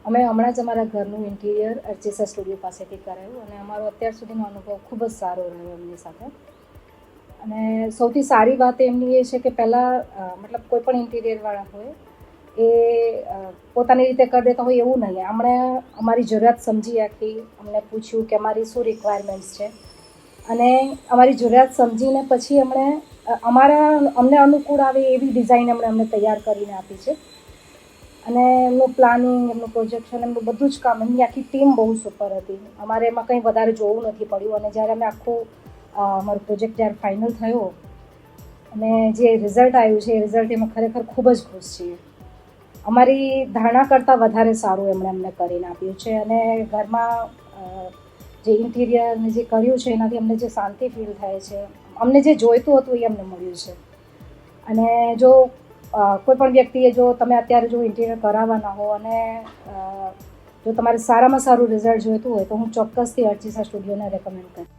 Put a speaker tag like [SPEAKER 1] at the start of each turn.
[SPEAKER 1] અમે હમણાં જ અમારા ઘરનું ઇન્ટિરિયર અર્ચિસા સ્ટુડિયો પાસેથી કરાવ્યું અને અમારો અત્યાર સુધીનો અનુભવ ખૂબ જ સારો રહ્યો એમની સાથે. અને સૌથી સારી વાત એમની એ છે કે પહેલાં મતલબ કોઈ પણ ઇન્ટિરિયરવાળા હોય એ પોતાની રીતે કરી દેતા હોય એવું નહીં. એમણે અમારી જરૂરિયાત સમજી આખી અમને પૂછ્યું કે અમારી શું રિક્વાયરમેન્ટ્સ છે અને અમારી જરૂરિયાત સમજીને પછી અમને અનુકૂળ આવે એવી ડિઝાઇન અમને તૈયાર કરીને આપી છે. અને એમનું પ્લાનિંગ, એમનું પ્રોજેક્શન, એમનું બધું જ કામ, એમની આખી ટીમ બહુ સુપર હતી. અમારે એમાં કંઈ વધારે જોવું નથી પડ્યું. અને જ્યારે અમે આખું અમારો પ્રોજેક્ટ જ્યારે ફાઇનલ થયો અને જે રિઝલ્ટ આવ્યું છે એ રિઝલ્ટ એમાં ખરેખર ખૂબ જ ખુશ છીએ. અમારી ધારણા કરતાં વધારે સારું અમને કરીને આપ્યું છે. અને ઘરમાં જે ઇન્ટિરિયરને જે કર્યું છે એનાથી અમને જે શાંતિ ફીલ થાય છે, અમને જે જોઈતું હતું એ અમને મળ્યું છે. અને જો કોઈ પણ વ્યક્તિએ જો તમે અત્યારે જો ઇન્ટિરિયર કરાવવાના હો અને જો તમારે સારામાં સારું રિઝલ્ટ જોઈતું હોય તો હું ચોક્કસથી અર્ચિસા સ્ટુડિયોને રેકમેન્ડ કરીશ.